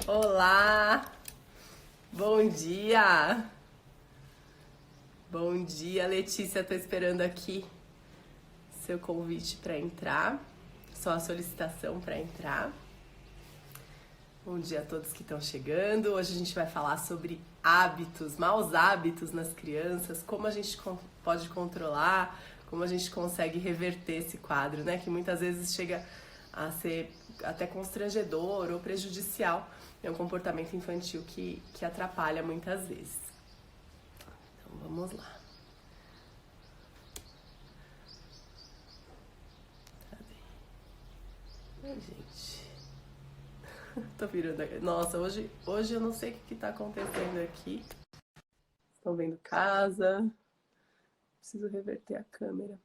Olá, bom dia. Bom dia, Letícia. Tô esperando aqui seu convite para entrar, sua solicitação para entrar. Bom dia a todos que estão chegando. Hoje a gente vai falar sobre hábitos, maus hábitos nas crianças, como a gente pode controlar, como a gente consegue reverter esse quadro, né? Que muitas vezes chega a ser até constrangedor ou prejudicial. É um comportamento infantil que atrapalha muitas vezes. Então vamos lá. Cadê? Ai, gente. Tô virando aqui. Nossa, hoje eu não sei o que tá acontecendo aqui. Estão vendo casa. Preciso reverter a câmera.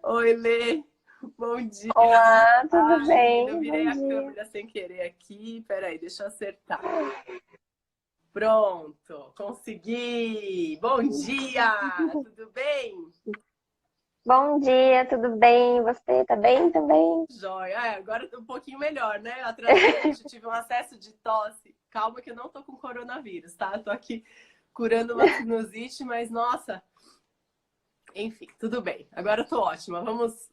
Oi, Lê. Bom dia. Olá, tudo Ai, menina, eu bem? virei Bom a dia. câmera sem querer aqui. Peraí, deixa eu acertar. Pronto, consegui. Bom dia, tudo bem? Bom dia, tudo bem? Você tá bem também? Joia. Agora um pouquinho melhor, né? Atrasei hoje, eu tive um acesso de tosse. Calma que eu não tô com coronavírus, tá? Eu tô aqui curando uma sinusite, mas nossa, enfim, tudo bem. Agora eu tô ótima.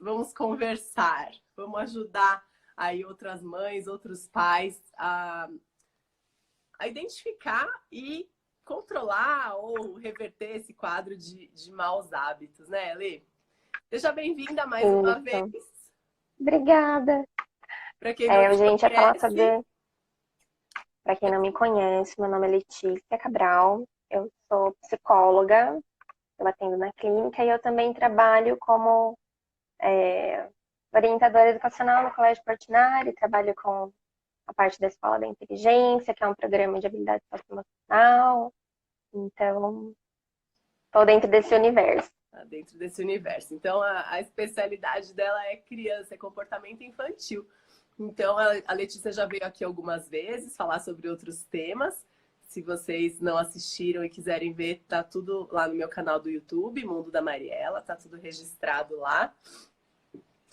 Vamos conversar. Vamos ajudar aí outras mães, outros pais a identificar e controlar ou reverter esse quadro de maus hábitos, né, Lê? Seja bem-vinda mais uma vez. Isso. Obrigada. Para quem não te Hoje a gente vai falar conhece, sobre, para quem não me conhece, meu nome é Letícia Cabral, eu sou psicóloga, eu atendo na clínica e eu também trabalho como orientadora educacional no Colégio Portinari, trabalho com a parte da Escola da Inteligência, que é um programa de habilidade socioemocional, então estou dentro desse universo. dentro desse universo. Então, a especialidade dela é criança, é comportamento infantil. Então, a Letícia já veio aqui algumas vezes falar sobre outros temas. Se vocês não assistiram e quiserem ver, tá tudo lá no meu canal do YouTube, Mundo da Mariela, tá tudo registrado lá.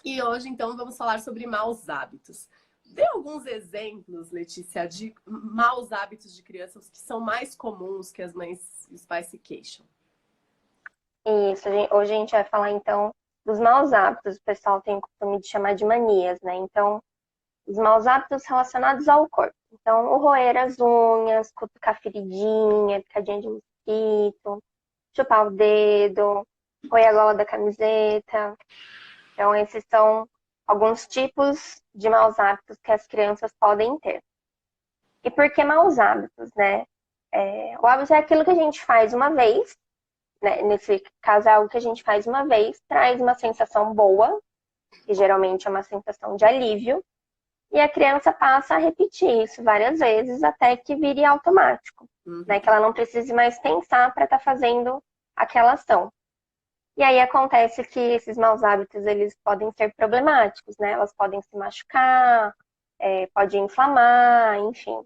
E hoje, então, vamos falar sobre maus hábitos. Dê alguns exemplos, Letícia, de maus hábitos de crianças que são mais comuns que as mães e os pais se queixam. Isso, hoje a gente vai falar então dos maus hábitos. O pessoal tem o costume de chamar de manias, né? Então, os maus hábitos relacionados ao corpo. Então, o roer as unhas, cutucar feridinha, picadinha de mosquito, chupar o dedo, roer a gola da camiseta. Então, esses são alguns tipos de maus hábitos que as crianças podem ter. E por que maus hábitos, né? O hábito é aquilo que a gente faz uma vez, né? Nesse caso é algo que a gente faz uma vez, traz uma sensação boa, que geralmente é uma sensação de alívio, e a criança passa a repetir isso várias vezes até que vire automático, né? Que ela não precise mais pensar para estar fazendo aquela ação. E aí acontece que esses maus hábitos, eles podem ser problemáticos, né? Elas podem se machucar, pode inflamar, enfim,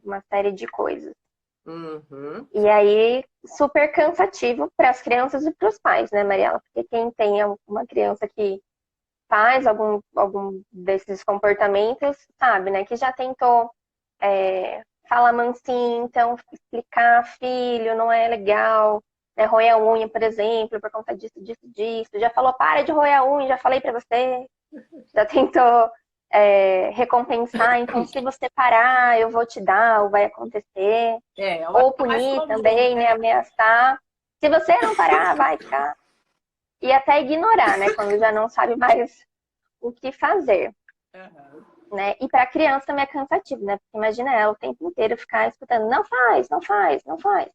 uma série de coisas. Uhum. E aí, super cansativo para as crianças e para os pais, né, Mariela? Porque quem tem uma criança que faz algum desses comportamentos, sabe, né? Que já tentou falar mansinho, então explicar, filho, não é legal, né? Roer a unha, por exemplo, por conta disso, disso, disso. Já falou, para de roer a unha, já falei para você. Já tentou recompensar, então se você parar, eu vou te dar, ou vai acontecer. É o Ou mais punir comum, também, né? né? Ameaçar. Se você não parar, vai ficar. E até ignorar, né? Quando já não sabe mais o que fazer, Uhum. né? E para a criança também é cansativo, né? Porque imagina ela o tempo inteiro ficar escutando, não faz, não faz, não faz.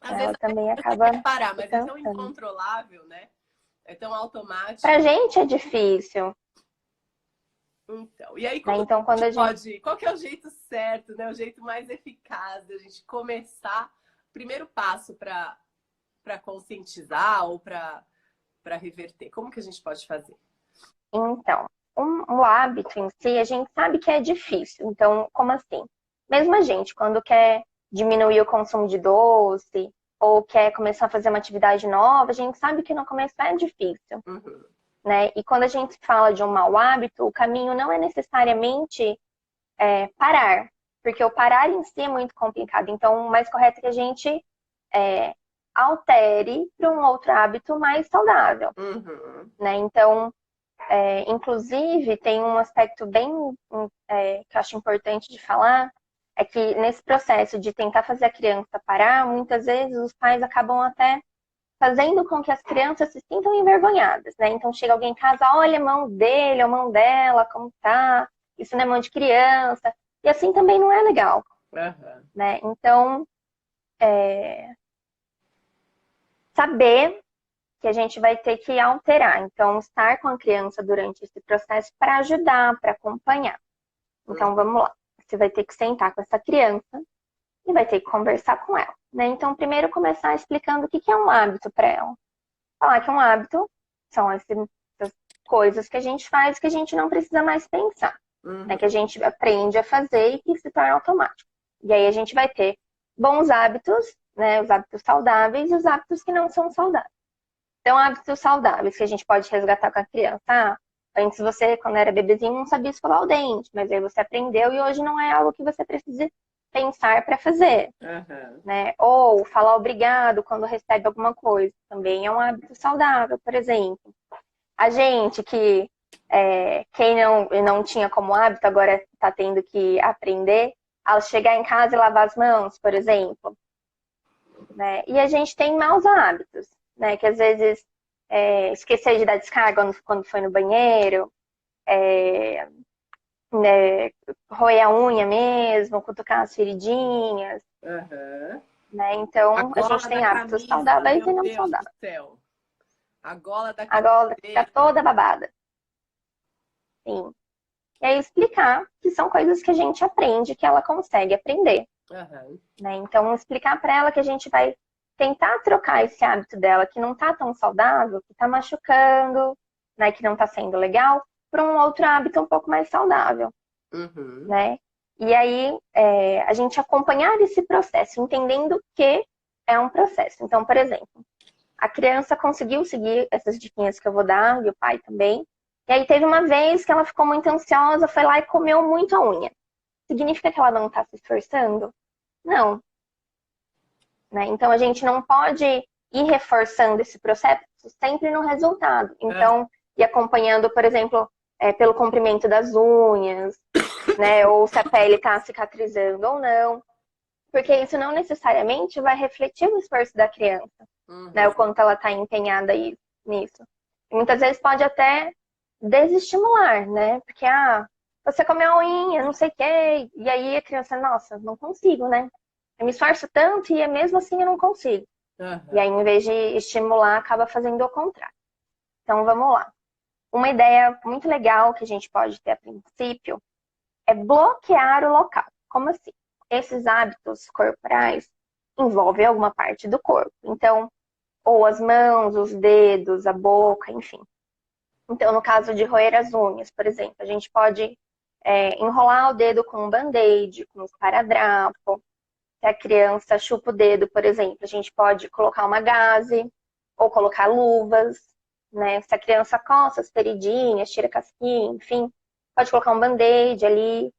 Às vezes Ela até também você acaba quer parar, se mas é tão cansando. incontrolável, né? É tão Pra automático. gente é difícil, Então, e aí né? como que Então, a quando gente a gente. pode, qual que é o jeito certo, né? O jeito mais eficaz da gente começar, primeiro passo para conscientizar ou para reverter? Como que a gente pode fazer? Então, o hábito em si, a gente sabe que é difícil. Então, como assim? Mesmo a gente, quando quer diminuir o consumo de doce, ou quer começar a fazer uma atividade nova, a gente sabe que no começo é difícil. Uhum. né? E quando a gente fala de um mau hábito, o caminho não é necessariamente parar, porque o parar em si é muito complicado. Então, o mais correto é que a gente é, altere para um outro hábito mais saudável, Uhum. né? Então, inclusive, tem um aspecto bem que eu acho importante de falar, é que nesse processo de tentar fazer a criança parar, muitas vezes os pais acabam até fazendo com que as crianças se sintam envergonhadas, né? Então chega alguém em casa, olha a mão dele, a mão dela, como tá? Isso não é mão de criança. E assim também não é legal, Uhum. né? Então, saber que a gente vai ter que alterar. Então, estar com a criança durante esse processo para ajudar, para acompanhar. Então, vamos lá. Você vai ter que sentar com essa criança e vai ter que conversar com ela, né? Então, primeiro começar explicando o que é um hábito para ela. Falar que um hábito são essas coisas que a gente faz que a gente não precisa mais pensar, né? Que a gente aprende a fazer e que se torna automático. E aí a gente vai ter bons hábitos, né? Os hábitos saudáveis e os hábitos que não são saudáveis. Então, hábitos saudáveis que a gente pode resgatar com a criança. Ah, antes você, quando era bebezinho, não sabia escovar o dente, mas aí você aprendeu e hoje não é algo que você precisa pensar para fazer, né? Ou falar obrigado quando recebe alguma coisa, também é um hábito saudável, por exemplo. A gente que, quem não tinha como hábito, agora está tendo que aprender a chegar em casa e lavar as mãos, por exemplo, né? E a gente tem maus hábitos, né? Que às vezes esquecer de dar descarga quando foi no banheiro, né, roer a unha mesmo, cutucar as feridinhas, né? A Então, a gente gola da tem hábitos camisa, saudáveis meu e não Deus do saudáveis. céu. A gola da Agora fica camiseta. toda babada. Sim. E aí explicar que são coisas que a gente aprende, que ela consegue aprender, né? Então, explicar para ela que a gente vai tentar trocar esse hábito dela que não tá tão saudável, que tá machucando, né, que não tá sendo legal, por um outro hábito um pouco mais saudável, né? E aí, a gente acompanhar esse processo, entendendo que é um processo. Então, por exemplo, a criança conseguiu seguir essas diquinhas que eu vou dar, e o pai também. E aí teve uma vez que ela ficou muito ansiosa, foi lá e comeu muito a unha. Significa que ela não está se esforçando? Não, né? Então a gente não pode ir reforçando esse processo sempre no resultado. Então, ir acompanhando, por exemplo, pelo comprimento das unhas, né? Ou se a pele está cicatrizando ou não. Porque isso não necessariamente vai refletir no esforço da criança, né? O quanto ela está empenhada nisso. E muitas vezes pode até desestimular, né? Porque, você comeu a unha, não sei o quê, e aí a criança, nossa, não consigo, né? Eu me esforço tanto e mesmo assim eu não consigo. E aí, em vez de estimular, acaba fazendo o contrário. Então, vamos lá. Uma ideia muito legal que a gente pode ter a princípio é bloquear o local. Como assim? Esses hábitos corporais envolvem alguma parte do corpo. Então, ou as mãos, os dedos, a boca, enfim. Então, no caso de roer as unhas, por exemplo, a gente pode enrolar o dedo com um band-aid, com um esparadrapo. Se a criança chupa o dedo, por exemplo, a gente pode colocar uma gaze ou colocar luvas, né? Se a criança coça as feridinhas, tira a casquinha, enfim, pode colocar um band-aid ali,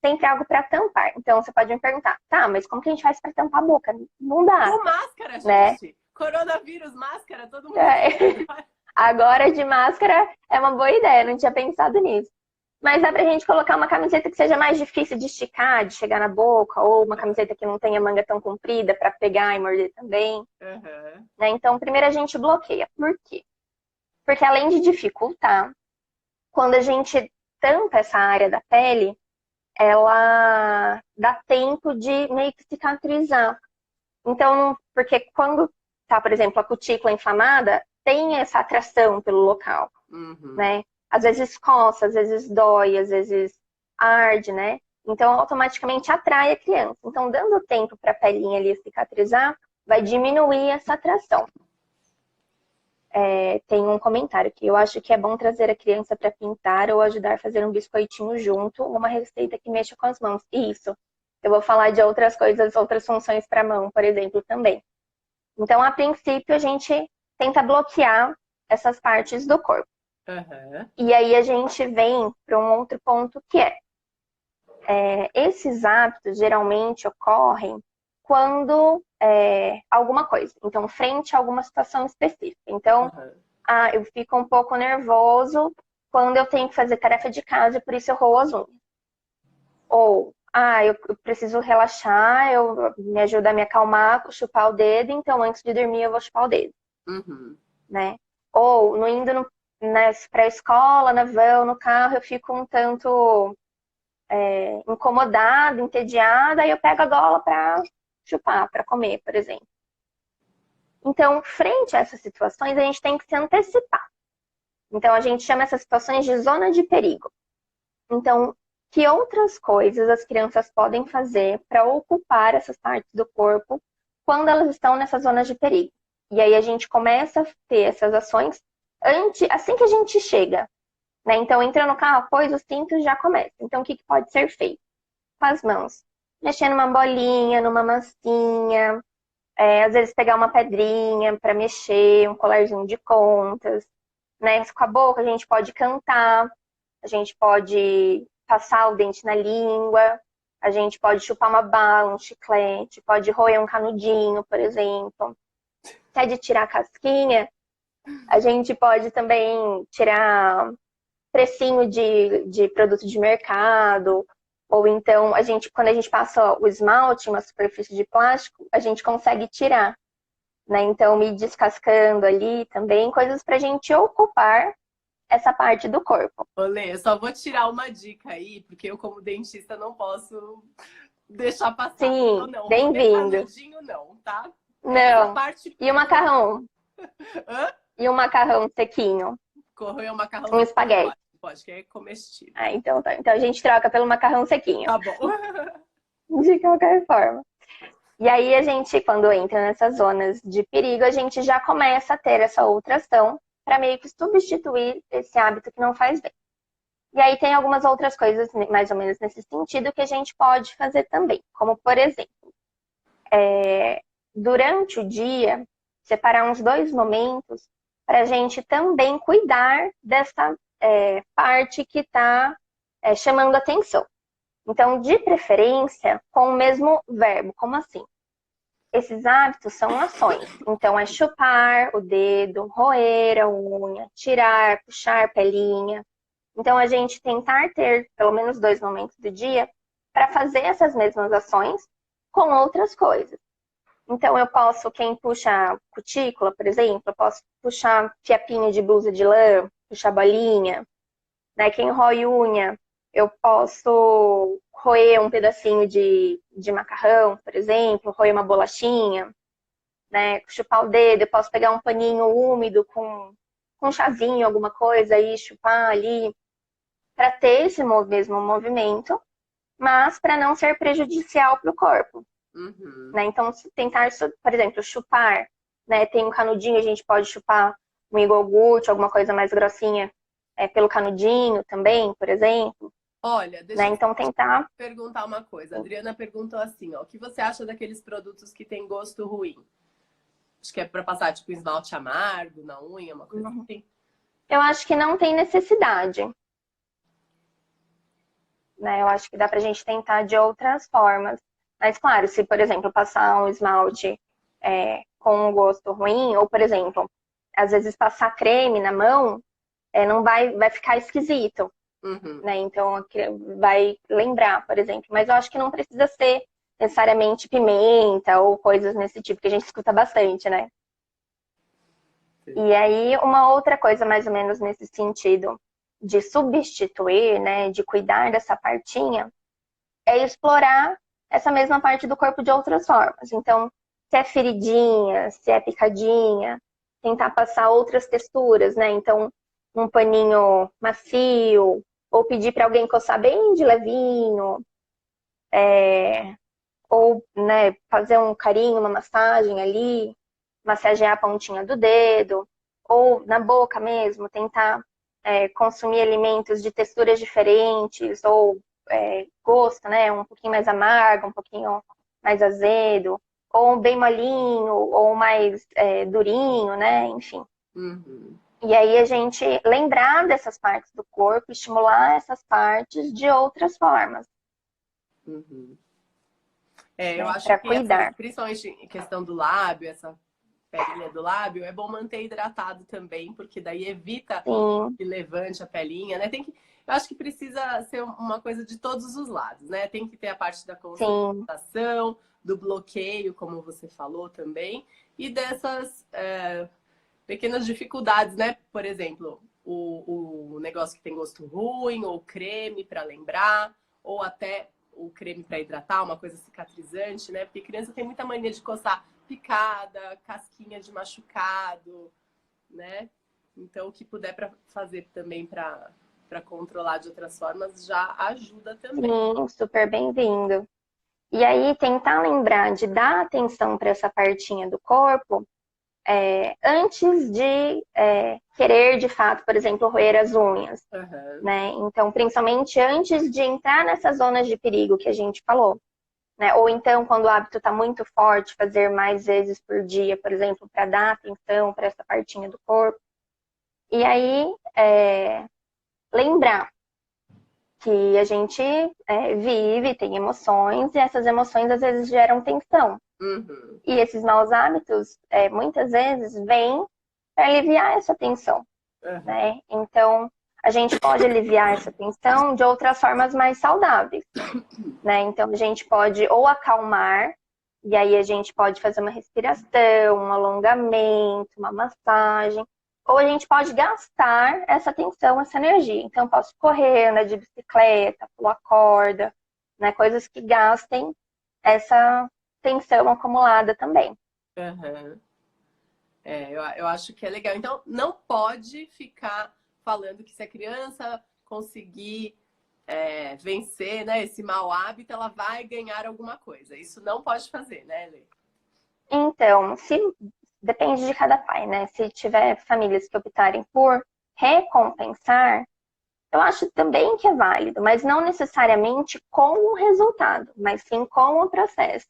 sempre algo para tampar. Então, você pode me perguntar, tá, mas como que a gente faz para tampar a boca? Não dá, Com máscara, né? gente. Coronavírus, máscara, todo mundo. Agora de máscara é uma boa ideia, não tinha pensado nisso. Mas dá pra gente colocar uma camiseta que seja mais difícil de esticar, de chegar na boca, ou uma camiseta que não tenha manga tão comprida para pegar e morder também. Né? Então, primeiro a gente bloqueia. Por quê? Porque além de dificultar, quando a gente tampa essa área da pele, ela dá tempo de meio que cicatrizar. Então, porque quando tá, por exemplo, a cutícula inflamada, tem essa atração pelo local, né? Às vezes coça, às vezes dói, às vezes arde, né? Então, automaticamente atrai a criança. Então, dando tempo para a pelinha ali cicatrizar, vai diminuir essa atração. Tem um comentário que eu acho que é bom trazer a criança para pintar ou ajudar a fazer um biscoitinho junto, uma receita que mexa com as mãos. Isso. Eu vou falar de outras coisas, outras funções para a mão, por exemplo, também. Então, a princípio, a gente tenta bloquear essas partes do corpo. Aham. E aí a gente vem para um outro ponto que esses hábitos geralmente ocorrem quando alguma coisa. Então, frente a alguma situação específica. Então, Aham. eu fico um pouco nervoso quando eu tenho que fazer tarefa de casa, por isso eu roo as unhas. Ou, eu preciso relaxar, me ajuda a me acalmar, chupar o dedo, então antes de dormir eu vou chupar o dedo, Uhum. né? Ou, no indo pra escola, na van, no carro, eu fico um tanto incomodada, entediada, aí eu pego a gola para chupar, para comer, por exemplo. Então, frente a essas situações, a gente tem que se antecipar. Então, a gente chama essas situações de zona de perigo. Então, que outras coisas as crianças podem fazer para ocupar essas partes do corpo quando elas estão nessas zonas de perigo? E aí a gente começa a ter essas ações assim que a gente chega, né? Então, entra no carro, pôs o cinto, já começa. Então, o que pode ser feito? Com as mãos. Mexer numa bolinha, numa massinha, às vezes pegar uma pedrinha para mexer, um colarzinho de contas, né? Com a boca a gente pode cantar, a gente pode passar o dente na língua, a gente pode chupar uma bala, um chiclete, pode roer um canudinho, por exemplo. Se é de tirar a casquinha, a gente pode também tirar precinho de produto de mercado, ou então quando a gente passa o esmalte em uma superfície de plástico, a gente consegue tirar, né? Então, ir descascando ali também, coisas para a gente ocupar essa parte do corpo. Olê, eu só vou tirar uma dica aí, porque eu, como dentista, não posso deixar passar. Então, Sim, não, roer bem-vindo. canudinho não, tá? Essa Não. parte E o é pra mim. macarrão? Hã? E o macarrão sequinho? Correr o macarrão Um sequinho espaguete? pode, que é comestível. Então tá. Então a gente troca pelo macarrão sequinho. Tá bom. De qualquer forma. E aí a gente, quando entra nessas zonas de perigo, a gente já começa a ter essa outra ação para meio que substituir esse hábito que não faz bem. E aí tem algumas outras coisas, mais ou menos nesse sentido, que a gente pode fazer também. Como, por exemplo, durante o dia, separar uns 2 momentos para a gente também cuidar dessa parte que está chamando atenção. Então, de preferência, com o mesmo verbo. Como assim? Esses hábitos são ações. Então, é chupar o dedo, roer a unha, tirar, puxar pelinha. Então, a gente tentar ter pelo menos 2 momentos do dia para fazer essas mesmas ações com outras coisas. Então, eu posso, quem puxa cutícula, por exemplo, eu posso puxar fiapinho de blusa de lã, puxar bolinha, né? Quem rói unha, eu posso roer um pedacinho de macarrão, por exemplo, roer uma bolachinha, né? Chupar o dedo, eu posso pegar um paninho úmido com um chazinho, alguma coisa e chupar ali, para ter esse mesmo movimento, mas para não ser prejudicial para o corpo. Uhum. Né? Então, tentar, por exemplo, chupar, né? Tem um canudinho, a gente pode chupar um iogurte, alguma coisa mais grossinha, pelo canudinho também, por exemplo. Olha, Né? deixa eu Então, tentar. perguntar uma coisa. A Adriana perguntou assim, ó, o que você acha daqueles produtos que têm gosto ruim? Acho que é para passar tipo esmalte amargo na unha, uma coisa assim. Eu acho que não tem necessidade. Né? Eu acho que dá pra gente tentar de outras formas. Mas, claro, se, por exemplo, passar um esmalte com um gosto ruim, ou, por exemplo, às vezes passar creme na mão, não vai ficar esquisito. Uhum. Né? Então, vai lembrar, por exemplo. Mas eu acho que não precisa ser necessariamente pimenta ou coisas nesse tipo, que a gente escuta bastante, né? Sim. E aí, uma outra coisa mais ou menos nesse sentido de substituir, né, de cuidar dessa partinha, é explorar essa mesma parte do corpo de outras formas. Então, se é feridinha, se é picadinha, tentar passar outras texturas, né? Então, um paninho macio, ou pedir para alguém coçar bem de levinho, ou, né, fazer um carinho, uma massagem ali, massagear a pontinha do dedo, ou na boca mesmo, tentar consumir alimentos de texturas diferentes, ou gosto, né, um pouquinho mais amargo, um pouquinho mais azedo, ou bem molinho, ou mais durinho, né, enfim. Uhum. E aí a gente lembrar dessas partes do corpo, estimular essas partes de outras formas, Uhum. É, eu né, acho para que essas, cuidar. principalmente em questão do lábio, essa pelinha do lábio, é bom manter hidratado também, porque daí evita Sim, que levante a pelinha, né? Eu acho que precisa ser uma coisa de todos os lados, né? Tem que ter a parte da sim, conscientização, do bloqueio, como você falou também, e dessas pequenas dificuldades, né? Por exemplo, o negócio que tem gosto ruim, ou creme para lembrar, ou até o creme para hidratar, uma coisa cicatrizante, né? Porque criança tem muita mania de coçar picada, casquinha de machucado, né? Então, o que puder para fazer também para controlar de outras formas já ajuda também. sim, super bem-vindo. E aí tentar lembrar de dar atenção para essa partinha do corpo antes de querer, de fato, por exemplo, roer as unhas, Uhum. né? Então, principalmente antes de entrar nessas zonas de perigo que a gente falou, né? Ou então, quando o hábito está muito forte, fazer mais vezes por dia, por exemplo, para dar atenção para essa partinha do corpo. E aí, lembrar que a gente vive, tem emoções, e essas emoções às vezes geram tensão. Uhum. E esses maus hábitos, muitas vezes, vêm para aliviar essa tensão, Uhum. né? Então, a gente pode aliviar essa tensão de outras formas mais saudáveis, né? Então, a gente pode ou acalmar, e aí a gente pode fazer uma respiração, um alongamento, uma massagem, ou a gente pode gastar essa tensão, essa energia. Então, eu posso correr, andar de bicicleta, pular corda, né? Coisas que gastem essa tensão acumulada também. Uhum. Eu acho que é legal. Então, não pode ficar falando que se a criança conseguir vencer, né, esse mau hábito, ela vai ganhar alguma coisa. Isso não pode fazer, né, Lê? Então, se depende de cada pai, né? Se tiver famílias que optarem por recompensar, eu acho também que é válido, mas não necessariamente com o resultado, mas sim com o processo,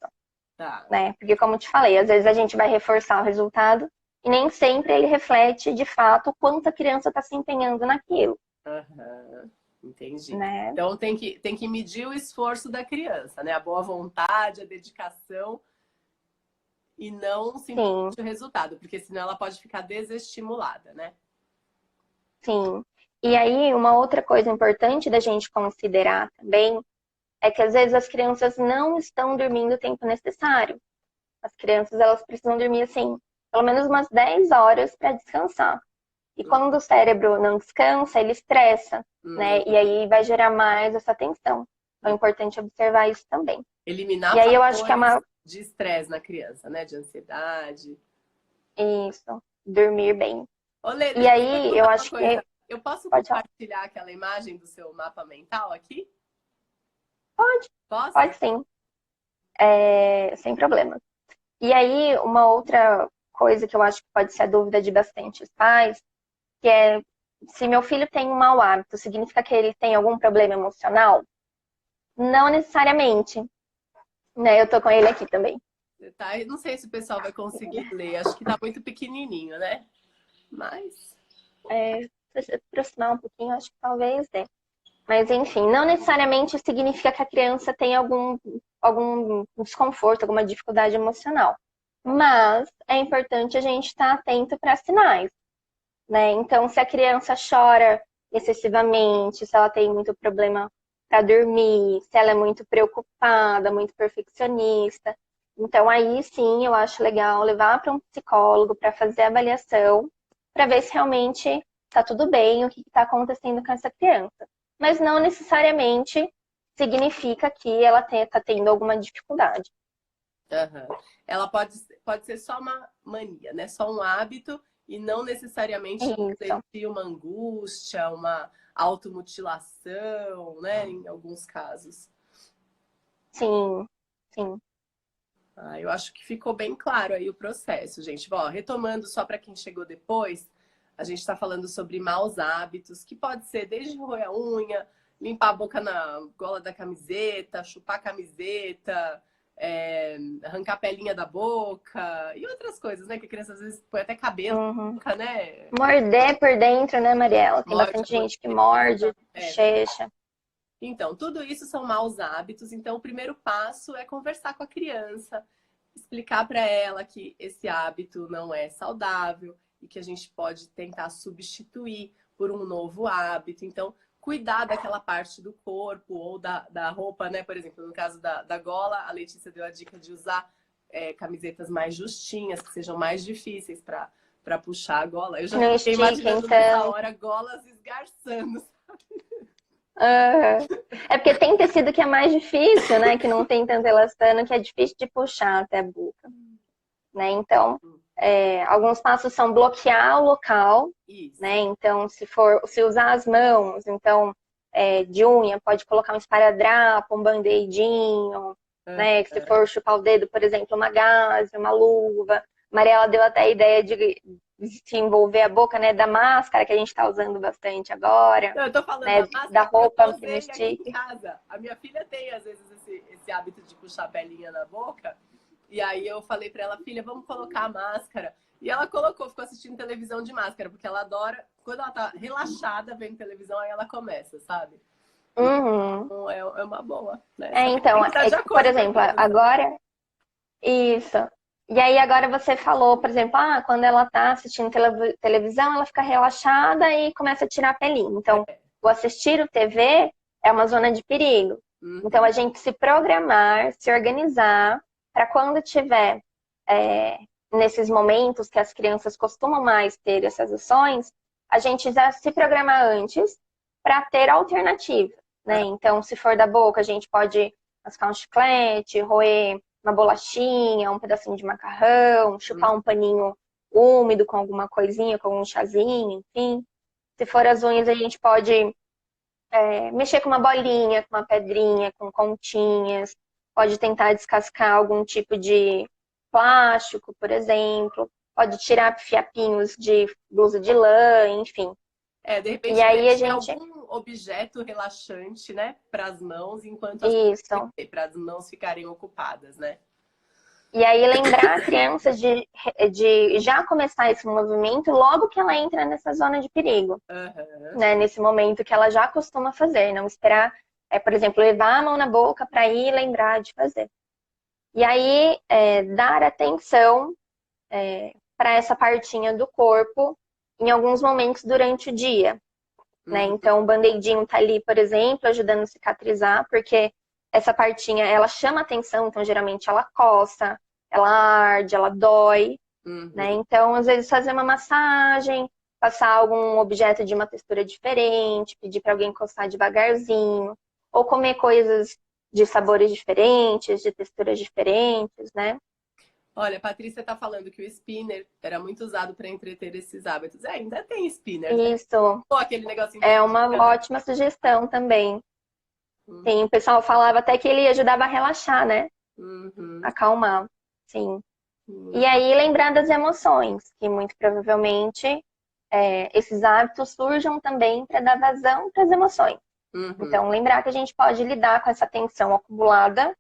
Tá. né? Porque, como eu te falei, às vezes a gente vai reforçar o resultado e nem sempre ele reflete de fato o quanto a criança está se empenhando naquilo, Uhum. Entendi. né? Então tem que medir o esforço da criança, né? A boa vontade, a dedicação e não Sim, simplesmente o resultado, porque senão ela pode ficar desestimulada, né? sim. E aí, uma outra coisa importante da gente considerar também é que às vezes as crianças não estão dormindo o tempo necessário. As crianças, elas precisam dormir, assim, pelo menos umas 10 horas para descansar. E quando o cérebro não descansa, ele estressa, né? E Uhum. aí vai gerar mais essa tensão. Então é importante observar isso também. E Eliminar aí eu acho que é fatores uma... de estresse na criança, né? De ansiedade. Isso, dormir bem. Ô, Lê, E deixa eu te aí eu perguntar uma acho coisa. que... Eu posso Pode falar. compartilhar aquela imagem do seu mapa mental aqui? Pode, Posso? pode sim. Sem problema. E aí, uma outra coisa que eu acho que pode ser a dúvida de bastante pais, que é se meu filho tem um mau hábito, significa que ele tem algum problema emocional? Não necessariamente, né? Eu tô com ele aqui também. Tá? Eu não sei se o pessoal vai conseguir ler. Acho que tá muito pequenininho, né? Mas. Se você aproximar um pouquinho, acho que talvez dê. Mas enfim, não necessariamente significa que a criança tem algum desconforto, alguma dificuldade emocional. Mas é importante a gente estar atento para sinais, né? Então, se a criança chora excessivamente, se ela tem muito problema para dormir, se ela é muito preocupada, muito perfeccionista, então aí sim eu acho legal levar para um psicólogo para fazer a avaliação, para ver se realmente está tudo bem, o que está acontecendo com essa criança. Mas não necessariamente significa que ela está tendo alguma dificuldade. Aham. Ela pode ser só uma mania, né? Só um hábito e não necessariamente Isso, sentir uma angústia, uma automutilação, né? Em alguns casos. sim, sim. Eu acho que ficou bem claro aí o processo, gente. Bom, retomando só para quem chegou depois, a gente está falando sobre maus hábitos, que pode ser desde roer a unha, limpar a boca na gola da camiseta, chupar a camiseta, arrancar a pelinha da boca e outras coisas, né? Que a criança às vezes põe até cabelo na boca, né? Morder por dentro, né, Mariela? Tem Morde bastante a gente que morde, boca. bochecha. Então, tudo isso são maus hábitos. Então, o primeiro passo é conversar com a criança, explicar para ela que esse hábito não é saudável e que a gente pode tentar substituir por um novo hábito. Então, cuidar daquela parte do corpo ou da roupa, né? Por exemplo, no caso da gola, a Letícia deu a dica de usar camisetas mais justinhas, que sejam mais difíceis para puxar a gola. Eu já Não fiquei estica, imaginando nessa então. hora golas esgarçando. É porque tem tecido que é mais difícil, né? Que não tem tanto elastano, que é difícil de puxar até a boca, né? Então, alguns passos são bloquear o local, Isso. né? Então, se usar as mãos, então, de unha, pode colocar um esparadrapo, um band-aidinho, né? Que se for chupar o dedo, por exemplo, uma gaze, uma luva. Mariela deu até a ideia de se envolver a boca, né? Da máscara que a gente está usando bastante agora, Não, eu tô falando né? da Da máscara porque eu roupa que não usei aqui em estique. casa. A minha filha tem, às vezes, esse hábito de puxar a pelinha na boca. E aí eu falei pra ela, filha, vamos colocar a máscara. E ela colocou, ficou assistindo televisão de máscara, porque ela adora, quando ela tá relaxada vendo televisão, aí ela começa, sabe? Uhum. Então é uma boa, né? Só que Então, tem que estar de por acordo com a exemplo, criança. agora, isso. E aí agora você falou, por exemplo, quando ela tá assistindo televisão, ela fica relaxada e começa a tirar a pelinha. Então, o assistir o TV é uma zona de perigo. Então, a gente se programar, se organizar, para quando tiver nesses momentos que as crianças costumam mais ter essas ações, a gente já se programar antes para ter alternativa, né? Então, se for da boca, a gente pode mascar um chiclete, roer uma bolachinha, um pedacinho de macarrão, chupar um paninho úmido com alguma coisinha, com um chazinho, enfim. Se for as unhas, a gente pode mexer com uma bolinha, com uma pedrinha, com continhas. Pode tentar descascar algum tipo de plástico, por exemplo. Pode tirar fiapinhos de blusa de lã, enfim. De E repente aí a mexer gente. algum objeto relaxante, né? Para as mãos, enquanto Isso. para as mãos ficarem ocupadas, né? E aí lembrar a criança de já começar esse movimento logo que ela entra nessa zona de perigo, né? Nesse momento que ela já costuma fazer, não esperar, por exemplo, levar a mão na boca para ir lembrar de fazer. E aí dar atenção para essa partinha do corpo em alguns momentos durante o dia, né? Então o band-aidinho tá ali, por exemplo, ajudando a cicatrizar, porque essa partinha, ela chama atenção, então geralmente ela coça, ela arde, ela dói, né? Então, às vezes, fazer uma massagem, passar algum objeto de uma textura diferente, pedir para alguém encostar devagarzinho, ou comer coisas de sabores diferentes, de texturas diferentes, né? Olha, a Patrícia tá falando que o spinner era muito usado para entreter esses hábitos. Ainda tem spinner, né? Isso Ou aquele negocinho que é você uma fica... ótima sugestão também. Sim, o pessoal falava até que ele ajudava a relaxar, né? Acalmar, sim. E aí lembrar das emoções, que muito provavelmente esses hábitos surjam também para dar vazão para as emoções. Então, lembrar que a gente pode lidar com essa tensão acumulada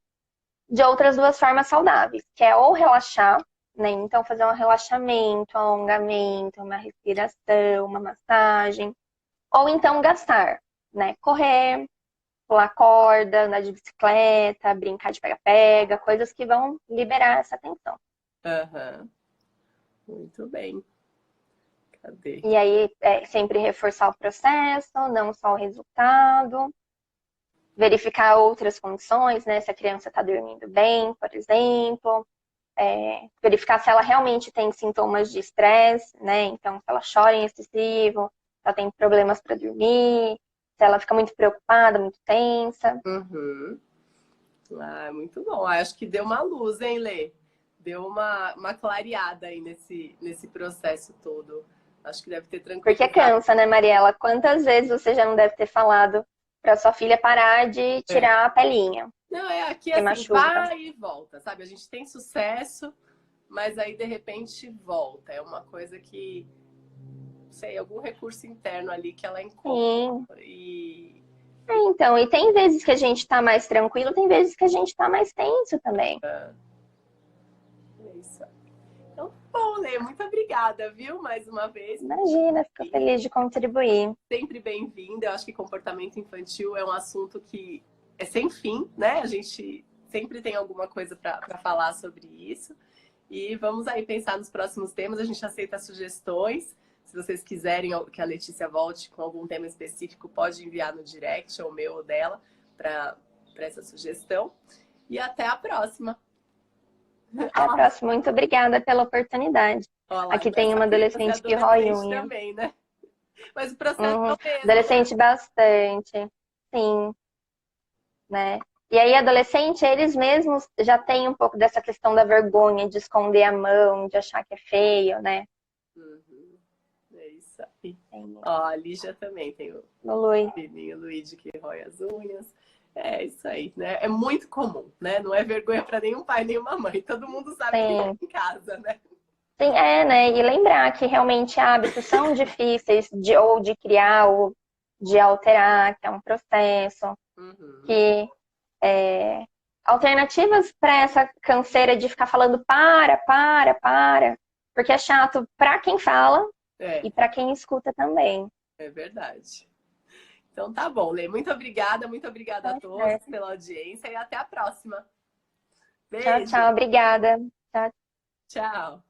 de outras duas formas saudáveis, que é ou relaxar, né? Então, fazer um relaxamento, um alongamento, uma respiração, uma massagem, ou então gastar, né? Correr, pular corda, andar de bicicleta, brincar de pega-pega, coisas que vão liberar essa tensão. Muito bem. Cadê? E aí, sempre reforçar o processo, não só o resultado. Verificar outras condições, né? Se a criança está dormindo bem, por exemplo. Verificar se ela realmente tem sintomas de estresse, né? Então, se ela chora em excessivo, se ela tem problemas para dormir, se ela fica muito preocupada, muito tensa. Muito bom. Acho que deu uma luz, hein, Lê? Deu uma clareada aí nesse processo todo. Acho que deve ter Porque tranquilizado. cansa, né, Mariela? Quantas vezes você já não deve ter falado para sua filha parar de tirar a pelinha? Não, aqui Que assim, machuca. vai e volta, sabe? A gente tem sucesso, mas aí de repente volta. É uma coisa que, não sei, algum recurso interno ali que ela encontra. Sim. Então, e tem vezes que a gente tá mais tranquilo, tem vezes que a gente tá mais tenso também. É isso aí. Então, bom, Lê, muito obrigada, viu? Mais uma vez. Imagina, fico feliz de contribuir. Sempre bem-vinda. Eu acho que comportamento infantil é um assunto que é sem fim, né? A gente sempre tem alguma coisa para falar sobre isso. E vamos aí pensar nos próximos temas. A gente aceita sugestões. Se vocês quiserem que a Letícia volte com algum tema específico, pode enviar no direct, ou meu ou dela, para essa sugestão. E até a próxima. Até a próxima. Muito obrigada pela oportunidade. Olha lá, Aqui então tem uma você é adolescente que rói adolescente unha. também, né? Mas o processo é Uhum. o mesmo, né? Adolescente bastante. Sim, né? E aí, adolescente, eles mesmos já têm um pouco dessa questão da vergonha, de esconder a mão, de achar que é feio, né? Uhum. É isso aí. Tem Ó, a Lígia também tem o o Lui. filhinho Luigi que rói as unhas. É isso aí, né? É muito comum, né? Não é vergonha para nenhum pai, nenhuma mãe. Todo mundo sabe que é Sim. em casa, né? Sim, né? E lembrar que realmente hábitos são difíceis ou de criar ou de alterar, que é um processo, Uhum. que alternativas para essa canseira de ficar falando para, porque é chato para quem fala É, e para quem escuta também. é verdade. Então tá bom, Lê. Muito obrigada a Tá todos certo. pela audiência e até a próxima. Tchau, tchau, Beijo, obrigada. Tchau. tchau.